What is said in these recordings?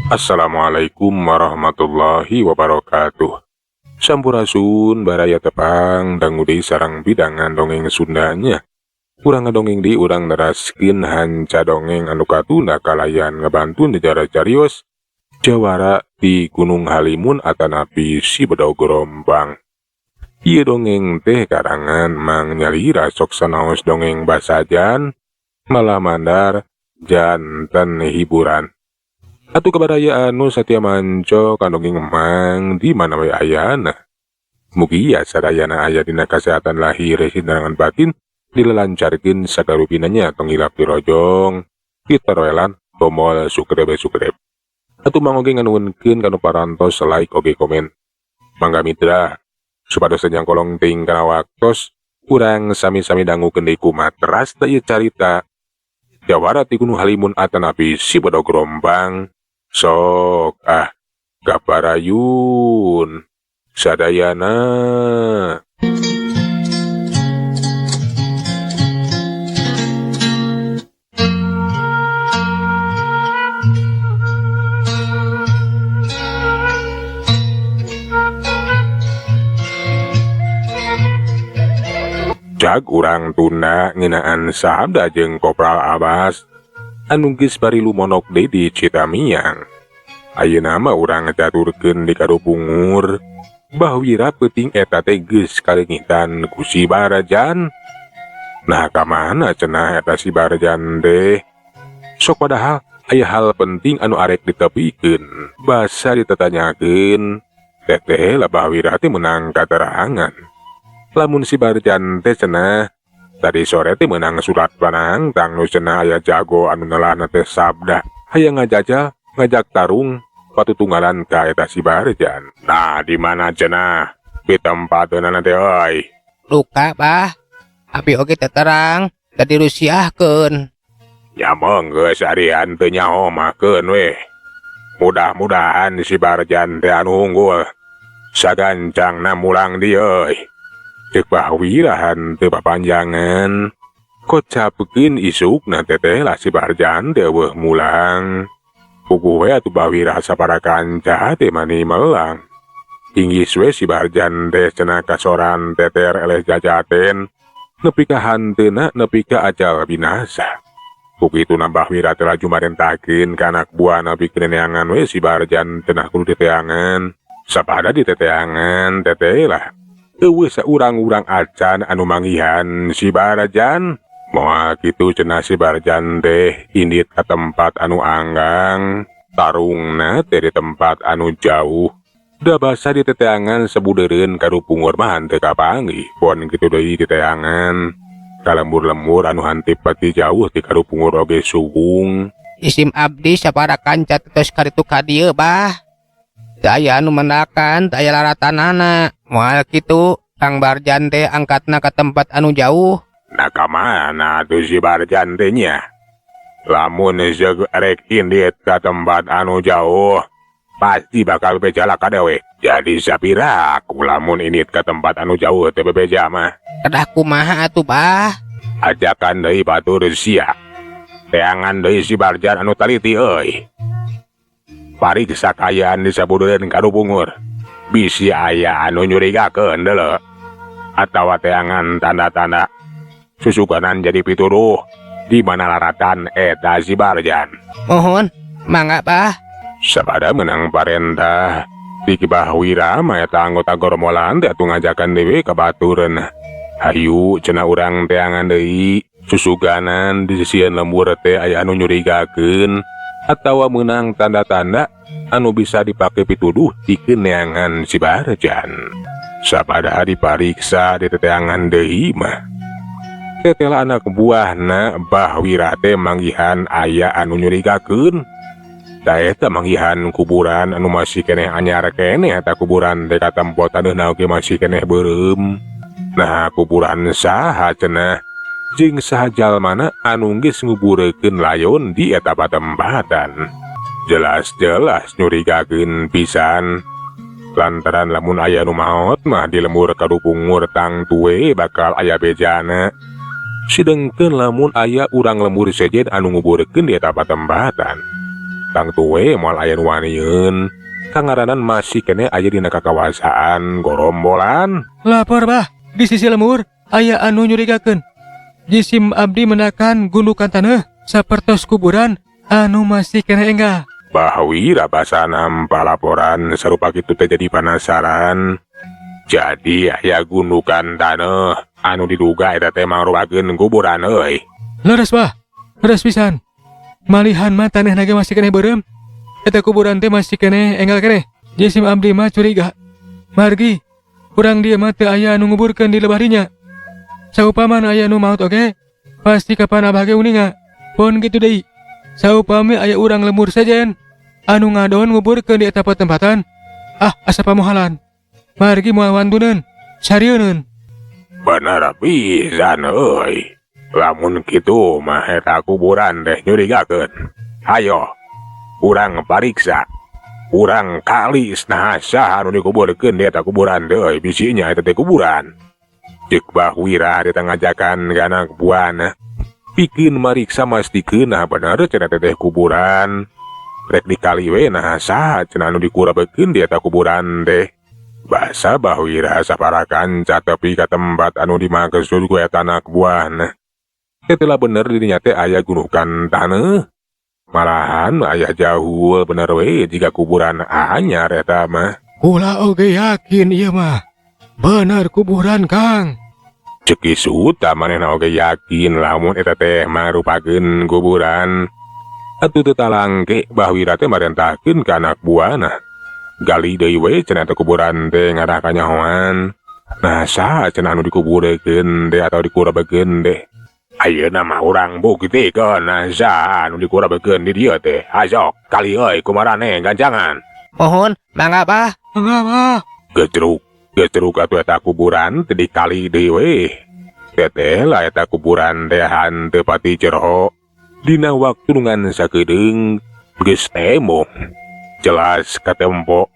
Assalamualaikum warahmatullahi wabarakatuh. Sampurasun baraya tepang dangudi sarang bidangan dongeng Sundanya. Urang ngadongeng di urang neraskeun hanca dongeng anu katunda kalayan ngebantu negara carios jawara di Gunung Halimun atanapi si bedog gerombang. Ieu dongeng teh karangan Mang Nyalira sok sanaos dongeng basajan malah mandar janten hiburan. Atuh kabaraya anu satia manco kandonging Mang di mana we ayana. Mugi sadayana aya dina kasehatan lahir hindangan batin dilelancarkeun sagarupinanya tong ilap dirojong ditaroelan tomol sukrebe. Atuh mangoge nganuhunkeun kanu parantos like oge komen. Mangga mitra supados sanjang kolong ting kana waktos urang sami-sami dangukeun deui kumaha teras da ieu carita jawara ti Gunung Halimun atanapi si bedog gerombang. Sok kaparayun sadayana. Jak urang tunda ngeunaan sabda jeung Kopral Abbas anu geus bari lumonok deui di Citamiang. Ayeuna mah urang ngacaturkeun di Kadupungur bahwira peuting eta teh geus kalengitan ku si Barajan. Nah kamana cenah eta si Barajan teh? Sok padahal aya hal penting anu arek ditepikeun basa ditatanyakeun teteh lah bahwira teh meunang katerangan. Lamun si Barajan teh cenah tadi sore teh menang surat panantang nu cenah aya jago anu nelahna teh sabda hayang ngajajal ngajak tarung patutunggalan ka eta si Barajan. Nah di mana cenah? Di tempateunana teh euy. Luka bah, abi oge teh terang tadi rusiahkeun. Ya monggeus arian teu nyaho mahkeun we. Mudah-mudahan si Barajan teh anu unggul sagancangna mulang di euy. Cek bahwirahan teu papanjangan kocapkeun isukna teteh lah si Barajan teh weuh mulang. Puguh we atuh bahwira sapara kanca teh mani melang. Inggis we si Barajan teh cenah kasoran teter eleh jajaten nepi ka hanteuna nepi ka ajal binasa. Pukitu nambah wira teh laju marentakeun ka anak buahna pikeun neangan we si Barajan cenah kudu diteangan. Sapada diteteangan teteh lah eueuh saurang-urang acan anu manggihan si Barajan. Moal kitu cenah si Barajan teh indit ka tempat anu anggang, tarungna teh di tempat anu jauh. Da basa diteteangan sabudeureun Kadupungur mah henteu kapanggih, pon kitu deui diteangan. Kalembur-lembur anu hantip pati jauh ti Kadupungur oge sugung. Isim abdi sapara kanca tos karitu ka dieu bah. Teu aya anu mendakan, teu aya laratanana. Moal kitu Kang Barajan teh angkatna ka tempat anu jauh. Nah kamana tuh si Barajan teh nya? Lamun zeug rek indit ka tempat anu jauh pasti bakal bejala kadewe. Jadi sapira aku lamun indit ka tempat anu jauh teh bebeja mah? Kedah kumaha atuh bah? Ajakan deui batur sia. Teangan deui si Barajan anu taliti euy. Pariksa kayaan di sabudeureun Kadupungur. Bisi aya anu nyurigakeun deuleu. Atawa teangan tanda-tanda susuganan jadi pituduh di mana laratan eta si Barajan. Mohon, mangga bah. Sabada menang parentah di bahwira mah eta anggota gormolan teh atuh ngajakan deui ka batureun. Hayu cenah urang teangan deui susuganan di sisieun lembur teh aya anu nyurigakeun atawa menang tanda-tanda anu bisa dipake pituduh dikeun neangan si Barajan. Sabada dipariksa di teteangan deui mah tetela anak buahna bahwira teh manggihan aya anu nyurigakeun. Da eta manggihan kuburan anu masih keneh anyar keneh eta kuburan teh katempot adeuna oge masih keneh beureum. Nah kuburan saha cenah? Jeung saha jalmana anu geus nguburekeun layon di eta patempatan. Jelas-jelas nyurigakeun pisan. Lantaran lamun aya nu maot mah di lembur Kadupungur tang tuwe bakal aya bejana. Sidengkeun lamun aya urang lembur sejen anu nguburekeun di eta patempatan. tang tuwe moal aya nu waniun kangaranan masih kene aya dina kakawasaan gorombolan. Lapor bah, di sisi lemur aya anu nyurigakeun. Jisim abdi menakan gundukan taneuh sapertos kuburan anu masih kena enggak. Bahwi rabasana palaporan sarupa kitu teh jadi penasaran. Jadi aya gundukan taneuh anu diduga eta teh mangrupakeun kuburan euy. Leres bah, leres pisan. Malihan mah taneuhna ge masih keneh beureum. Eta kuburan teh masih keneh enggal keneh. Jisim abdi mah curiga. Margi, urang dieu mah teu aya anu nguburkeun di leubar dinya. Saupamana aya nu maot oge, pasti kapan abah ge uninga. Pon kitu deui. Saupami aya urang lemur sajen anu ngadon nguburkeun di eta tempatan, asa pamohalan. Margi moal wantuneun, sarieun. Bener pisan euy. Lamun kitu mah eta kuburan teh nyurigakeun. Hayo, urang pariksa. Urang kalis nah saha anu dikuburkeun di eta kuburan teh bisinya eta teh kuburan. Cek Bahwira di ngajakan ka anak buana. Pikeun mariksa mastikeun nah bener cenah teh kuburan. Rek dikali we nah saha cenah anu dikurabekeun di eta kuburan teh. Basa Bahwira saparakan catepi ka tempat anu dimaksud ku eta anak buana. Setelah bener dirinya teh aya gundukan taneuh. Malahan aya jauh bener we jika kuburan anyar eta mah. Kula oge yakin ieu mah bener kuburan Kang. Cek isu manehna oge yakin lamun eta teh mangrupakeun kuburan. Atuh teu talangke Bahwira teh marentahkeun ka anak buana. Gali deui we cenah teh kuburan teh ngadah kanyahoan. Nah saha cenah anu dikuburkeun teh atau dikurabekeun teh. Ayeuna mah urang buktikeun nah saha anu dikurabekeun di dieu teh. Asok kali euy kumaraneh ganjangan. Mohon, mangga bah. Mangga bah. Getruk atuh eta kuburan teu dikali deui we. Teteh lah eta kuburan teh hanteu pati cerho. Dina waktu ngan sakedeung geus temo. Jelas katempo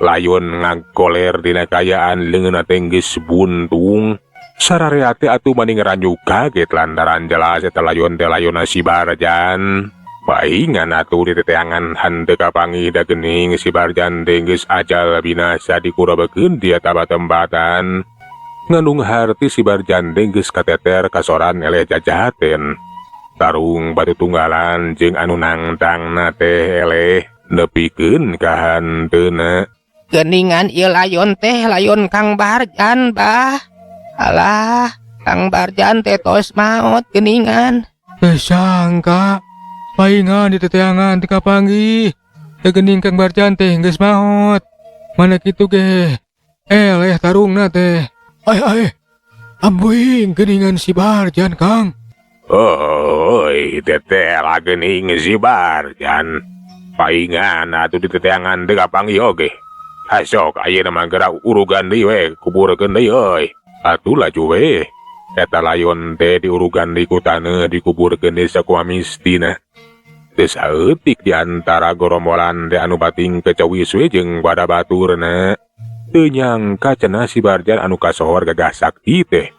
layon ngangkoler dina kayaan leungeunna teh geus buntung. Sararea teh atuh mani ngaranjuk kaget lantaran jelas eta layon teh layonna si Barjan. Paingan atuh di teteangan henteu kapanggih da geuning si Barjan teh geus ajal binasa dikurabekeun di eta tempatan. Ngandung harti si Barjan teh geus kateter kasoran eleh jajaten. Tarung batu tunggalan jeung anu nangtangna teh eleh nepikeun ka hanteuna. Geuningan ieu layon teh layon Kang Barjan bah. Alah, Kang Barjan teh tos maot geuningan. Teu sangka paingan di teteangan teu kapanggih. Teu geuning Kang Barjan teh geus maot. Mana kitu ge? Eleh tarungna teh. Ai, ambuing geuningan si Barjan Kang. Oi, teteh lah geuning si Barjan. Paingan atuh di teteangan teu kapanggih oge. Asok ayeuna mah geura urugan deui we kuburkeun deui euy. Atuh laju we. Eta layon teh diurugan di ku taneuh dikuburkeun di sakumaha mistina. Teu saeutik di antara gorombolan teh anu bating kecewis we jeung pada baturna. Teu nyangka cenah si Barjan anu kasohor gagah sakti teh.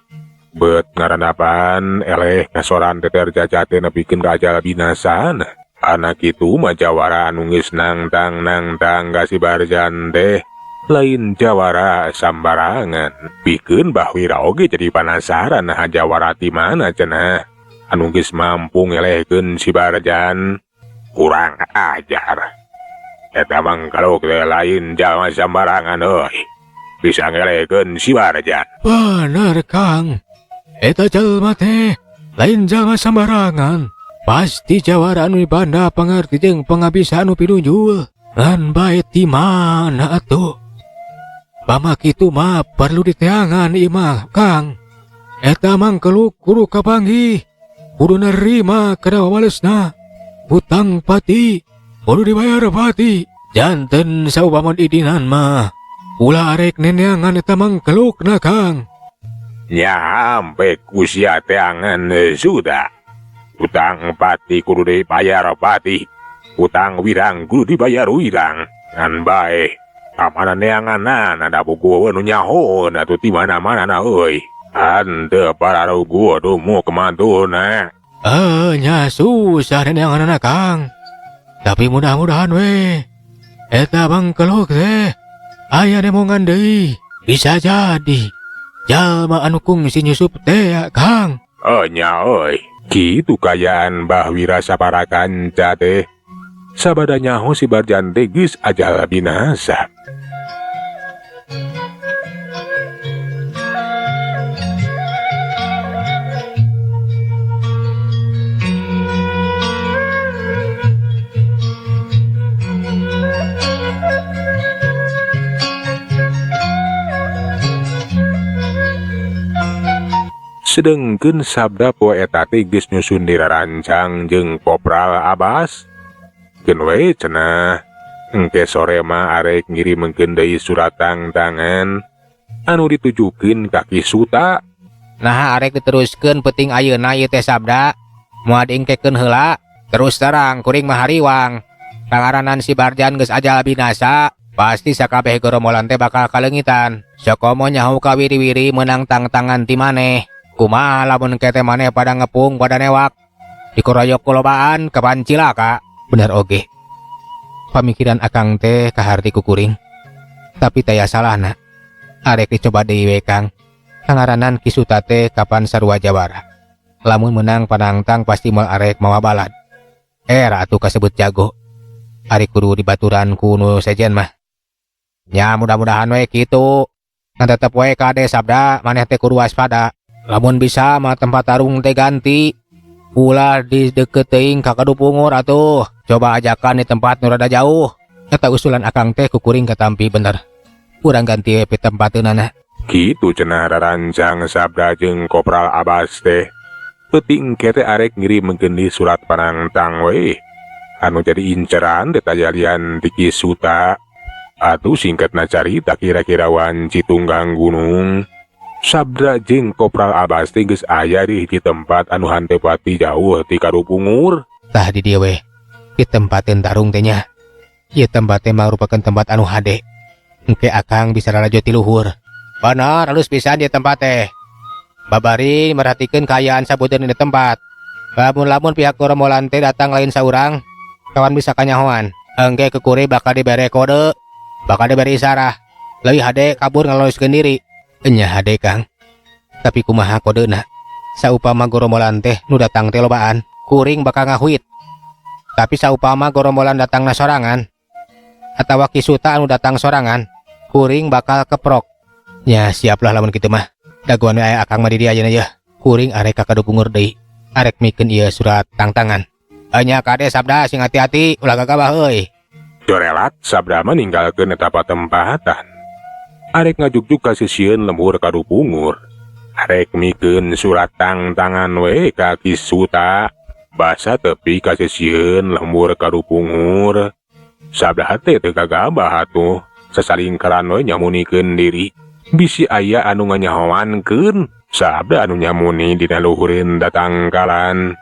Bet ngarandapan eleh ngasoran teh terjajate nepikeun ka ajal binasana. Anak itu mah jawara anu geus nangtang ka si Barjan teh. Lain jawara sambarangan. Pikeun Bahwira oge jadi penasaran nah jawara ti mana cenah anu geus mampu ngelehkeun si Barjan. Kurang ajar. Eta mangkaluk teh lain jalma sambarangan euy. Bisa ngelehkeun si Barjan. Bener Kang. Eta jalma teh lain jalma sambarangan. Pasti jawara anu banda pangarti jeung pangabisa anu pinunjul. Ngan bae ti mana atuh? Pama kitu mah perlu diteangan imah Kang. Eta mangkeluk kudu kapanggih. Kudu nerima kada walesna. Hutang pati kudu dibayar pati. Janten saupama didinan mah ulah arek neneangan eta mangkelukna Kang. Nya ampe usia teangan sudah. Hutang pati kudu dibayar pati. Hutang wirang kudu dibayar wirang. Ngan bae amana neanganan ada buku anu nyahoon atuh ti mana-mana na euy. Hanteu pararugu dumu kemantuna. Nya susah neanganana Kang. Tapi mudah-mudahan we eta bangkelok teh aya nemongan deui. Bisa jadi jalma anu kungsi nyusup teh ya Kang. Nya oi, kitu kayaan Mbah Wira saparakanca teh. Sabada nyaho si Barjan teh geus ajal binasa. Sedengkeun sabda poe eta teh geus nyusun dirarancang jeung Kopral Abbas. Keun we cenah, engke sore mah arek ngirimkeun deui surat tangan anu ditujukeun ka Ki Suta. Nah arek diteruskeun penting ayeuna ieu teh sabda moal diengkekeun heula. Terus terang kuring mah hariwang pangaranan si Barjan geus ajal binasa, pasti sakabeh gerombolan teh bakal kalengitan. Sakomo nyaho ka wiri-wiri menang tang-tangan ti maneh. Kumaha lamun kete maneh pada ngepung pada newak dikeroyok kulobaan kepan cilaka. Bener oge. Pamikiran akang teh kaharti kukuring. Tapi taya salahna. Arek dicoba deui we Kang. Pangaranan Ki Suta teh kapan sarua jawara. Lamun menang panangtang pasti moal arek mawa balad. Atuh kasebut jago. Arek kudu dibaturan ku nu sejen mah. Ya mudah-mudahan we kitu. Ngan tetep we kade sabda maneh teh kudu waspada. Lamun bisa mah tempat tarung teh ganti. Ulah di deket teuing ka Kadupungur atuh. Coba ajakan di tempat nu rada jauh. Eta usulan akang teh kukuring katampi bener. Urang ganti we tempateunana. Kitu cenah rarancang sabda jeung Kopral Abbas teh. Penting kete arek ngirimkeun di surat panangtang we. Anu jadi inceran detajalian ti Ki Suta. Atuh singkatna carita kira-kira wan Citunggang Gunung. Sabda jeung Kopral Abbas teh geus aya di hiji tempat anu hanteu pati jauh ti Kadupungur. Tah di dieu we. Di tempateun tarung teh nya. Ieu tempat teh merupakan tempat anu hade. Engke akang bisa lalajo ti luhur. Bener halus pisan di tempat teh. Babari merhatikeun kaayaan sabudeun di tempat. Lamun pihak gerombolan teh datang lain saurang, kawan bisa kanyahoan. Engke kekuri bakal dibere kode, bakal diberi isarah. Leuwih hade kabur ngaloloskeun diri. Nya hade Kang. Tapi kumaha kodena? Saupama gerombolan teh nu datang teh lobaan, kuring bakal ngahuit. Tapi saupama gerombolan datangna sorangan atawa Ki Suta anu datang sorangan, kuring bakal keprok. Ya siaplah lamun kitu mah. Daguan we aya akang mah di dieu ayeuna yeuh. Kuring arek ka Kadupungur deui. Arek mikeun ieu surat tangtangan. Nya kade sabda sing hati-hati ulah gagabah euy. Corelat sabda mah ninggalkeun eta patempatan. Arek ngajugjuk ka sisieun lembur Kadupungur. Arek mikeun surat tangtangan we ka Ki Suta. Basa tepi ka sisieun lembur Kadupungur. Sabda teh teu gagabah atuh. Sasalingkaran we nyamunikeun diri. Bisi aya anu nganyahoankeun. Sabda anu nyamuni dina luhureun datangkalan.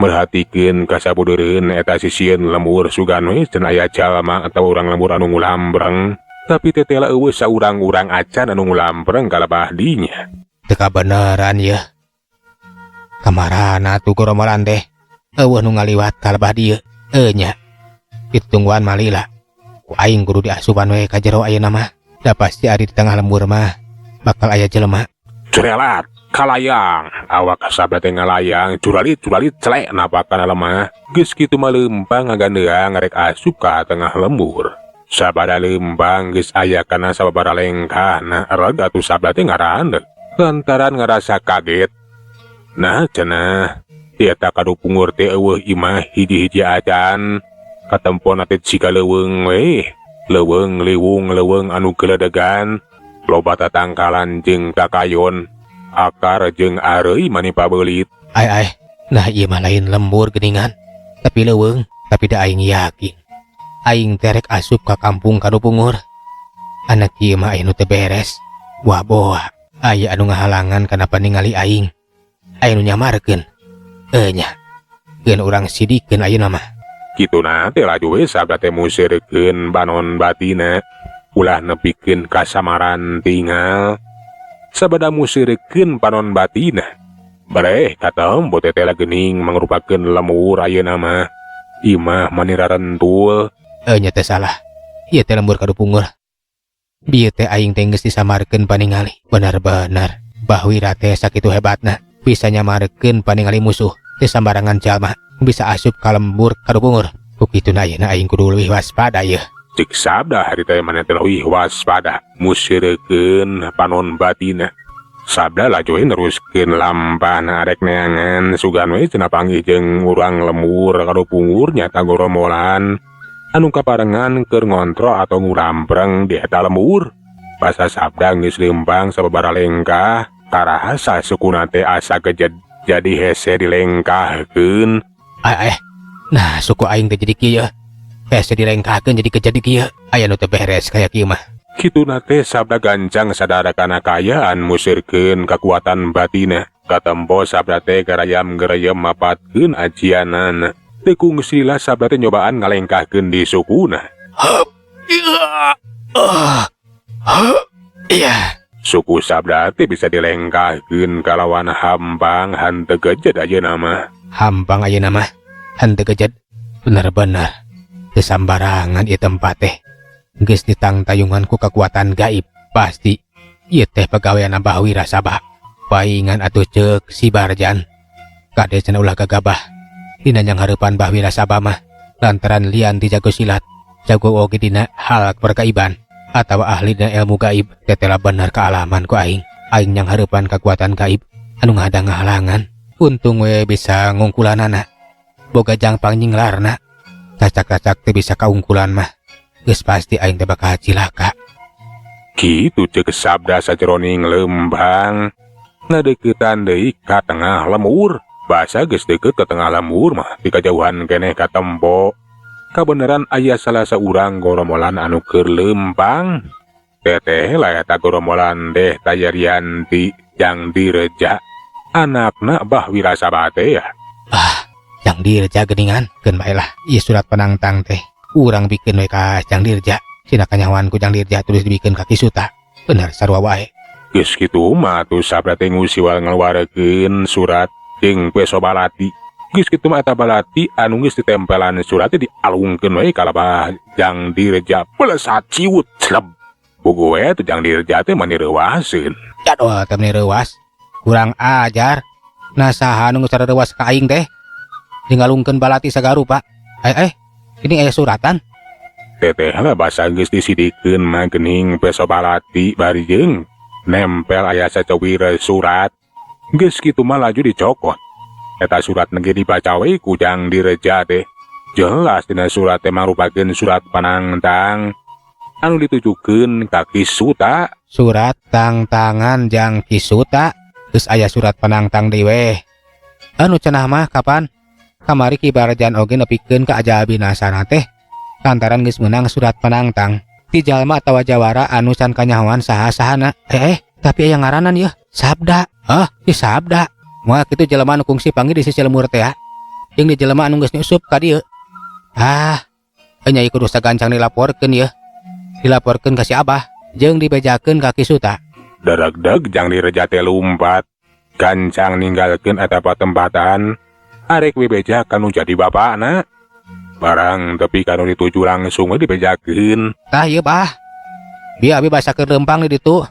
Merhatikeun ka sabudeureun eta sisieun lembur sugan we cenah aya jalma atawa urang lembur anu ngulambreng. Tapi tetela eueuh saurang-urang acan anu ngulampreng kalebah dinya. Teu kabeneran yeuh. Kamarana tuh gerombolan teh eueuh nu ngaliwat kalebah dieu. Nya. Ditungguan malila. Ku aing kudu diasupan we ka jero ayeuna mah. Da pasti ari di tengah lembur mah bakal aya jelema. Cerelat, kalayang. Awak sabda teh ngalayang, curalit-curalit celek napakan lemah. Geus kitu mah leumpang ngagandeang rek asup ka tengah lembur. Sabada leumpang geus aya kana sababaraha lengkahna reg atuh sabda teh ngarandeuk lantaran ngarasa kaget. Nah cenah eta Kadupungur teh eueuh imah hiji-hiji acan katempona teh cika leuweung we. Leuweung liwung leuweung anu geledegan loba tatangkalan jeung kakayon akar jeung areuy manipa beulit. Ai nah ieu mah lain lembur geuningan tapi leuweung. Tapi da aing yakin aing terek asup ka kampung Kadupungur. Anak ieu mah aya nu teu beres. Wah boa, aya anu ngahalangan kana paningali aing. Aya nu nyamarkeun. Nya. Geun urang sidikeun ayeuna mah. Kituna teh laju we sabda teh musirkeun banon batina. Ulah nepikeun kasamaran tinggal. Sabada musirkeun panon batina. Bareh katem bote teh geuning mangrupakeun lemur ayeuna mah. Imah manira rentul. Nya teh salah. Ieu teh lembur kadu punggul. Bieu teh aing teh geus disamarkeun paningali. Benar-benar Bahwira teh sakitu hebatna bisa nyamarkeun paningali musuh teh sambarangan jalma bisa asup ka lembur kadu pungur. Kukituna ayeuna aing kudu leuwih waspada ieu. Cik sabda hari teh maneh teh leuwih waspada musireukeun panon batina. Sabda lajoe neruskeun lampahna arek neangan sugan we cenah panggih jeung urang lembur kadu pungur nyata goromolan anu kaparengan keur ngontro atau ngurampreng di eta lembur. Basa sabda geus leumpang sababaraha lengkah karasa sukuna teh asa gejed jadi hese dilengkahkeun. Nah suku aing teh jadi kieu. Hese dilengkahkeun jadi kejadi kieu. Aya nu teu beres kaya kieu mah. Kituna teh sabda gancang sadara kana kayaan musirkeun kekuatan batina. Katempo sabda teh garayam-garayam mapatkeun ajianana. Teu kungsilah sabda teh nyobaan ngalengkahkeun di sukuna. Iya. Suku sabda teh bisa dilengkahkeun kalawan hambang hanteu gejed ayeuna mah. Hambang ayeuna mah henteu gejed. Bener-bener teu sambarangan ieu tempat teh. Geus ditangtayungan ku kekuatan gaib. Pasti ieu teh pagawean Bahwira Sabah. Paingan atuh ceuk si Barjan. Kade cenah ulah gagabah. Dina nyang hareupan Bahwira Sabah mah lantaran lian di jago silat, jago oge dina hal pergaiban atawa ahli dina ilmu gaib. Tetela bener kealaman ku aing. Aing nyang hareupan kekuatan gaib anu ngadang halangan. Untung we bisa ngungkulanana. Boga jangpang nyinglarna. Cacak-cacak teh bisa kaungkulan mah. Geus pasti aing teh bakal cilaka. Kitu ceuk sabda sajeroning lembang. Ngadeuketan deui ka tengah lembur. Basa geus deukeut ka tengah lembur mah di kajauhan keneh katempo. Kabeneran aya salah saurang goromolan anu keur lempang. Teteh lah eta goromolan deh Tayarianti Jang Direja. Anakna Bahwira Sabah teh ya. Jang Dirja geuningan keun bae lah. Ieu surat penantang teh urang bikin we ka Jang Dirja. Cina kanyawanku Jang Dirja tulis dibikeun ka Kisuta. Bener sarua wae. Geus kitu mah atuh sabda teh ngusiwal ngaluarekeun surat jeung peso balati. Geus kitu mah eta balati anu geus ditempelan surat teh dialungkeun we ka Abah Jang Dirja. Pelesat ciut sleb. Bugu we teh Jang Dirja teh mani reuwaseun. Jadwal teh meni reuwas. Kurang ajar. Nah saha anu geus reuwas ka aing teh? Dingalungkeun balati sagarupa. Ini aya suratan. Teteh lah basa geus disidikeun mah geuning peso balati bari jeung nempel aya sacowir surat. Geus kitu mah laju dicokot. Eta surat nege dibaca we ku Jang Direja teh. Jelas dina surat teh marupakeun surat panantang anu ditujukeun ka Kisuta. Surat tangtangan Jang Kisuta. Geus aya surat panantang deui we. Anu cenah mah kapan? Kamari Ki Barjan oge nepikeun ka Ajalbinasana teh lantaran geus meunang surat panantang ti jalma atawa jawara anu can kanyahoan saha-sahana. Tapi aya ngaranan yeuh, Sabda. Ieu Sabda. Moal kitu jelema anu kungsi panggih di sisi lembur teh jeung di jelema anu geus nyusup ka dieu. Nyai kudu sagancang dilaporkeun yeuh. Dilaporkeun ka si Abah jeung dibejakeun ka Kisuta. Daragdag Jang Direja teh lumpat gancang ninggalkeun eta patempatan. Arek we beja kanu jadi bapakna. Barang tepi kanu dituju langsung we dibejakeun. Tah ieu Bah. Bieu abi basakeun lempang di ditu.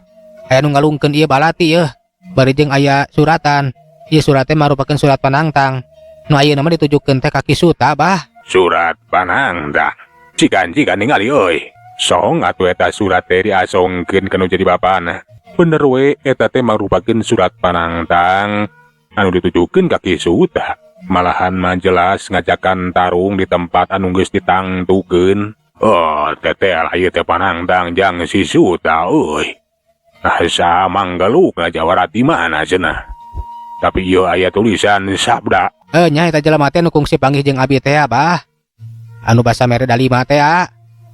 Aya nu ngalungkeun ieu balati yeuh. Bari jeung aya suratan. Ieu surat teh marupakeun surat panantang. Nu ayeuna mah ditujukeun teh ka Kisuta, Bah. Surat panantang. Cikan ningali euy. Song atuh eta surat teh diasongkeun kanu jadi bapana. Bener we eta teh marupakeun surat panantang anu ditujukeun ka Kisuta. Malahan mah jelas ngajakan tarung di tempat anu geus ditangtukeun. Teteh lah ieu teh panantang Jang Kisuta euy. Asa manggaluk ngajawara di mana cenah. Tapi ieu aya tulisan sabda. Nya eta jelema teh nu kungsi panggih jeung abi teh Bah. Anu basa mere dalima teh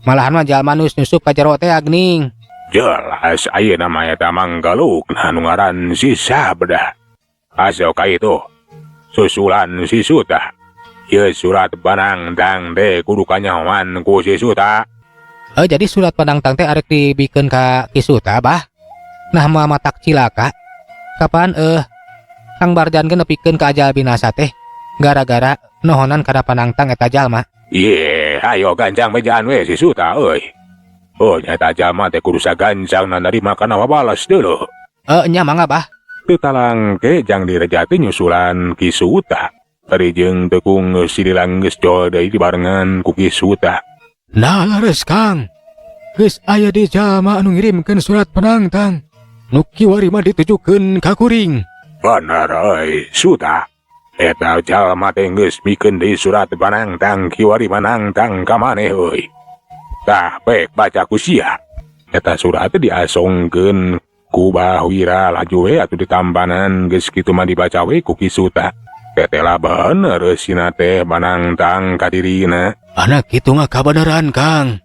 malahan mah jalma nu nyusup ka jero teh geuning. Jelas ayeuna mah eta manggaluk anu ngaran si sabda. Asa ka itu. Susulan si Suta. Ieu surat panantang teh kudu kanyahoan ku si Suta. Jadi surat panantang teh arek dibikeun ka Kisuta, Bah. Nah mah matak cilaka. Kapan Kang Barjan ge nepikeun ka Ajalbinasa teh gara-gara nohonan kada panangtang eta jalma. Ye, ayo gancang bejaan we si Suta euy. Oh, nyata jalma teh kudu sagancang na narima kana balas deuleu. Nya mangga bah. Teu talangke jang direja teh nyusulan Ki Suta. Ari jeung tekung sililang geus jol deui dibarengan ku Ki Suta. Nah lares Kang, geus aya di jalma anu ngirimkeun surat penantang. Nu kiwari mah ditujukeun ka kuring. Bener euy, Suta. Eta jalma teh geus mikeun deui surat panantang kiwari manantang ka maneh euy. Tah pek baca ku sia. Eta surat teh diasongkeun ku Bahwira laju we atuh ditampanan geus kitu mah dibaca we ku Ki Suta. Tetela bener sina teh manantang ka dirina. Anak kitu mah kabeneran Kang.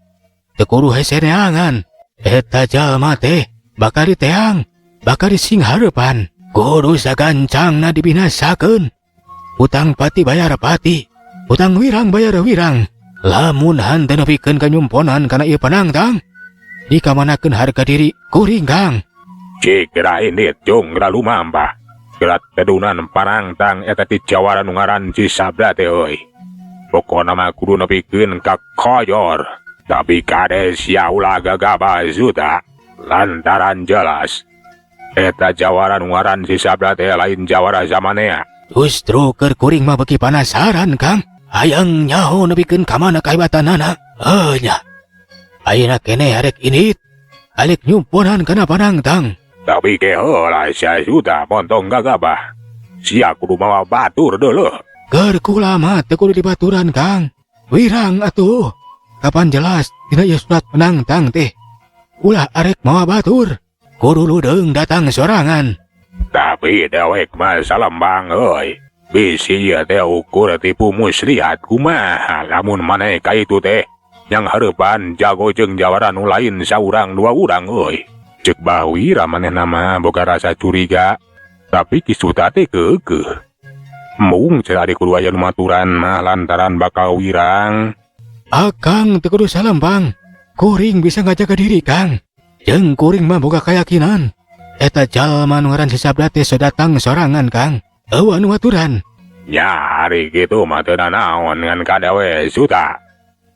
Teu kudu hese neangan. Eta jalma teh bakal diteang, bakal disinghareupan. Kudu sagancangna dibinasakeun. Utang pati bayar pati, utang wirang bayar wirang. Lamun henteu nepikeun kanyumponan kana ieu panantang, dikamanakeun harga diri kuring Kang. Cik kira ini jong lalu mamba. Gerat tedunan panantang eta ti jawara nu ngaran Cisabda teh euy. Pokona mah kudu nepikeun ka koyor. Tapi kade sia ulah gagabah Suta. Lantaran jelas eta jawara nu ngaran Cisabda teh lain jawara zamanea. Justru keur kuring mah beki panasaran Kang. Hayang nyaho nepikeun ka mana kahebatanana. Nya. Ayeuna keneh arek init. Alik nyumponan kana panantang. Tapi keheula sia Suta montong gagabah. Sia kudu mawa batur deuleu. Keur kula mah teu kudu dibaturan Kang. Wirang atuh. Kapan jelas dina ieu surat penantang teh. Ulah arek mawa batur. Kudu ludeung datang sorangan. Tapi dewek mah salembang euy. Bisi ieu teh ukur tipu muslihat kumaha lamun maneh ka itu teh yang hareupan jago jeung jawara nu lain saurang dua urang euy. Cek Bahwira maneh nama boga rasa curiga. Tapi Ki Suta teh keukeuh. Mung cenah adik kudu aya nu maturan mah lantaran bakal wirang. Akang teu kudu salembang. Kuring bisa ngajaga diri Kang. Jeung kuring mah boga kayakinan. Eta jalma nu ngaran Cisabda teh datang sorangan Kang. Eueuh anu aturan. Ya ari kitu mah teu naon ngan kadawe Suta.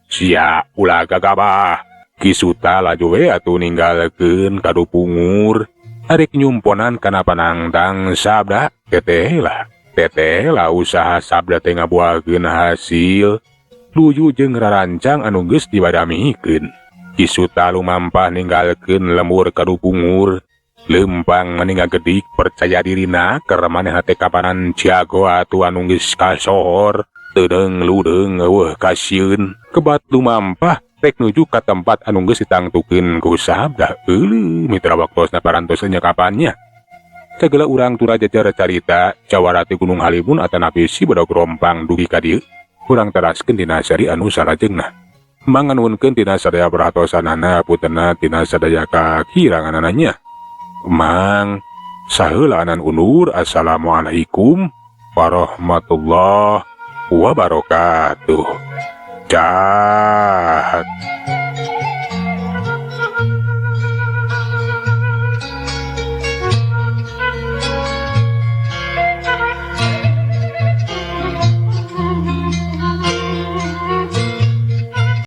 Sia ulah gagabah. Ki Suta laju we atuh ninggalkeun kadu pungur. Arek nyumponan kana panantang Sabda. Teteh lah usaha Sabda teh ngabuakeun hasil. Luyu jeung rarancang anu geus dibadamikeun. Ki Suta lumampah ninggalkeun lemur kadu pungur. Lempang meninga gedik percaya dirina keur maneh teh kapanan jago atuh anu geus kasohor. Teudeng ludeung eueuh kasieun. Kebat lumampah rek nuju ka tempat anu geus ditangtukeun ku Sabda. Euleuh mitra waktosna parantos nyekapannya. Sagala urang tura jajar carita jawara ti Gunung Halimun atanapi si Badag Rompang dugi ka dieu. Urang teraskeun dina sari anu sarajengna. Manganuhunkeun tina sadaya perhatosanana putena tina sadaya kakiranganananya. Mang saheula anan undur. Assalamualaikum warahmatullahi wabarakatuh. Jahat.